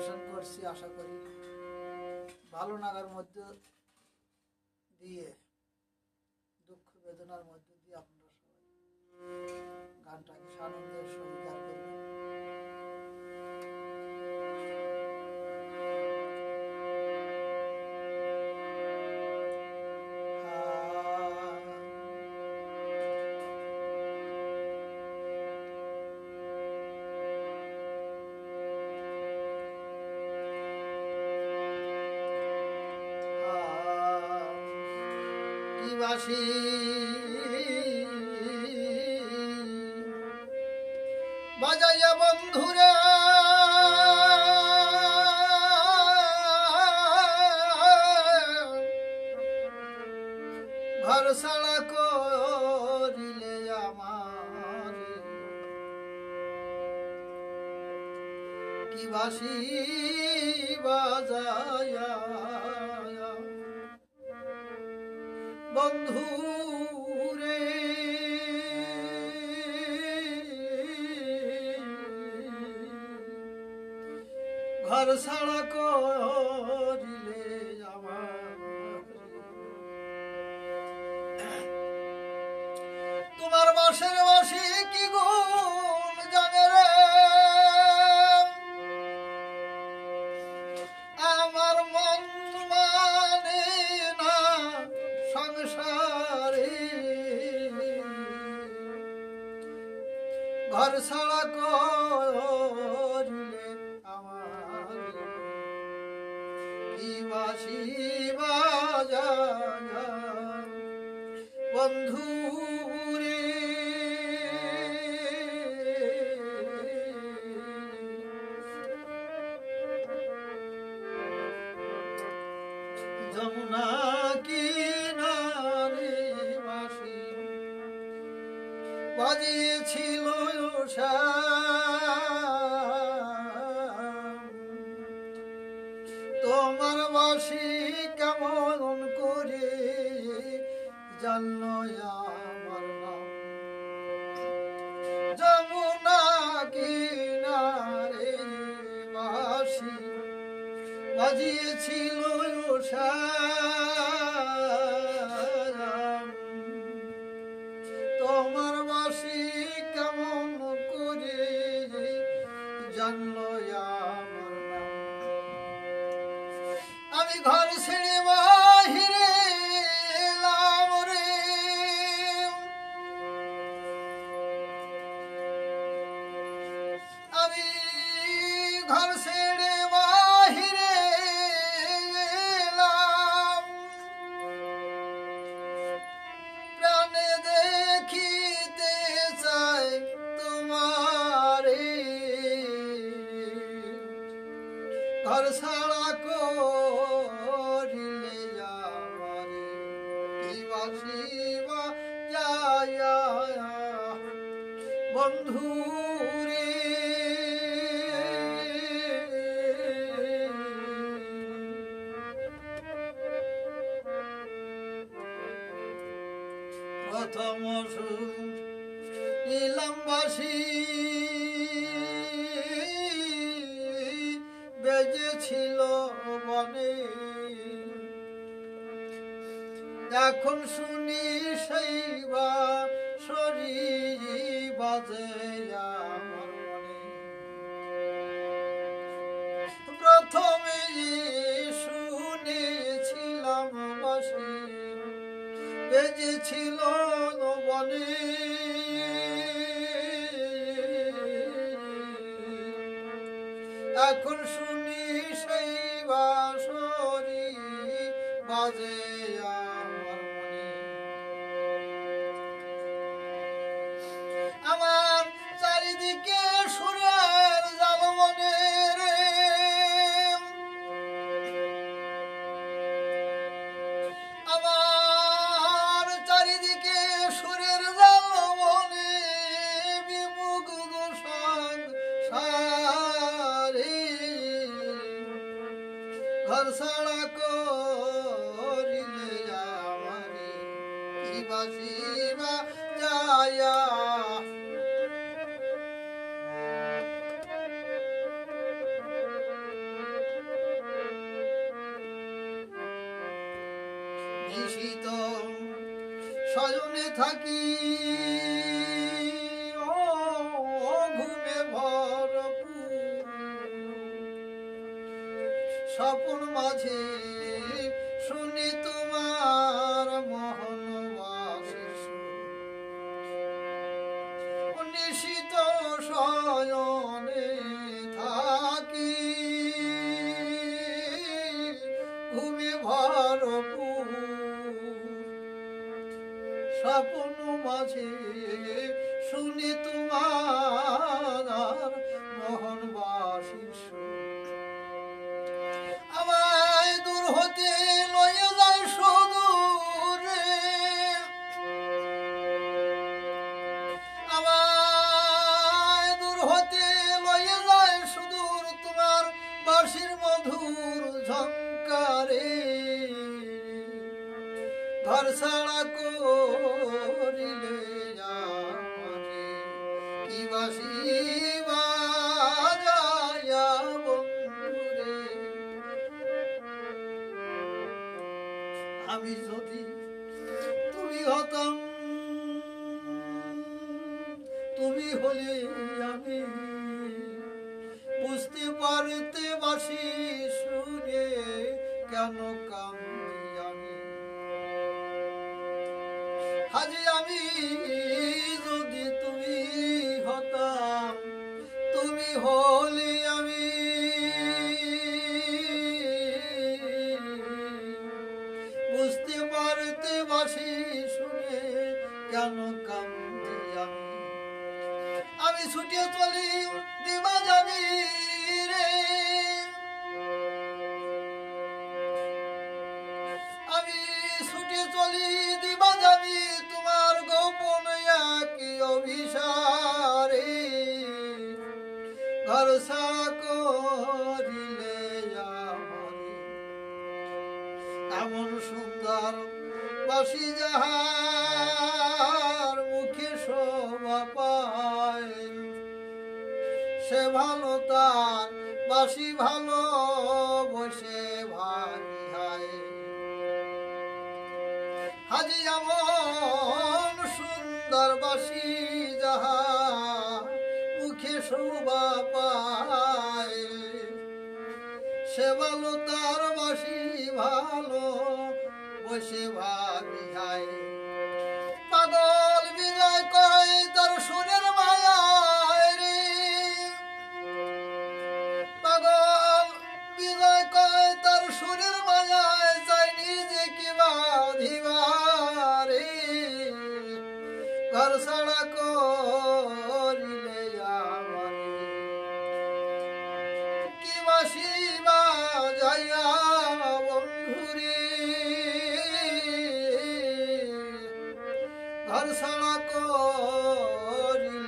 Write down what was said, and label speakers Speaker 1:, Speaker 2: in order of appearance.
Speaker 1: পরিবেশন করছি। আশা করি ভালো লাগার মধ্যে দিয়ে, দুঃখ বেদনার মধ্যে দিয়ে আপনারা সবাই গানটাকে আনন্দের সঙ্গে গান করবেন। বাঁশি বাজাইয়া বন্ধুরা ঘর ছাড়া করিলে আমার, কি বাঁশি বাজাইয়া বন্ধু রে ঘর ছাড়া করিলে আমার, তোমার বাঁশের বাঁশি কি গুণ জানে রে, আমার মন মানে না সংসারে, ঘর ছাড়া করিলে আমার, কি বাঁশি বাজায়া বন্ধু রে যমুনা কিনারে বাঁশি বাজিয়েছিল তোমার বাঁশি কেমন করে জানলো আমার নাম, যমুনা কিনারে বাঁশি বাজিয়েছিল তোমার বাঁশি কেমন করে জানলো আমার নাম, আমি ঘর ছেড়ে বাহিরে এলাম রে, আমি ঘর ছেড়ে বাহিরে এলাম, প্রাণে দেখিতে চাই তোমারে, ঘর ছাড়া করিলে আমারে, কি বাঁশি বাজায়া বন্ধু রে প্রথম নিলাম বাঁশি বেজেছিল বনে, এখন শুনি সেই বাঁশরি বাজে আমার মনে, প্রথমে শুনেছিলাম বাঁশি বেজেছিল বনে, এখন শুনি সেই বাঁশরি বাজে আমার মনে, আমার চারিদিকে সুরের জাল মনে রে, আমার চারিদিকে সুরের জাল মনে, বিমুগ্ধ সংসারে, ঘর ছাড়া করিলে আমারে, কি বাঁশি বাজায়া নিশিত শয়নে থাকি ও ঘুমে ভরপুর স্বপন মাঝে শুনি তোমার মোহন বাসের সুর নিশিত শয়নে থাকি ঘুমে ভরপুর স্বপন মাঝে শুনি তোমার মোহন বাসির সুর আমায় দূর হতে লয়ে যায় সুদূরে আমায় দূর হতে লয়ে যায় সুদূর তোমার বাঁশির মধুর ঝংকারে ঘর ছাড়া করিলে আমারে কি বাঁশি বাজায়া বন্ধুরে আমি যদি তুমি হতাম তুমি হলে আমি বুঝতে পারতে বাঁশি শুনে কেন কান্দি আমি হাজি আমি যদি তুমি হতাম তুমি হলে আমি বুঝতে পারতে বাঁশি শুনে কেন কান্দি আমি আমি ছুটে চলি দিবা যাবি রে আমি ছুটে চলি দিবা যাবি তোমার গোপন কি অভিসারে ঘর ছাড়া করিলে আমারে এমন সুন্দর বাঁশি যাহার মুখে শোভা পায় সে ভালো তার বাঁশি ভালো বসে ভাগি হায় হাজি এমন সুন্দর বাঁশি যাহার মুখে শোভা পায় সে ভালো তার বাঁশি ভালো বসে ভাবি যায় পাগল বিজয় কয় তার সুরের মায়ায় রে পাগল বিজয় কয় তার সুরের মায়ায় চাই নিজেকে বাঁধিবারে ঘর ছাড়া করিলে আমারে কি বাঁশি বাজাইয়া বন্ধুরে ঘর ছাড়া করিলে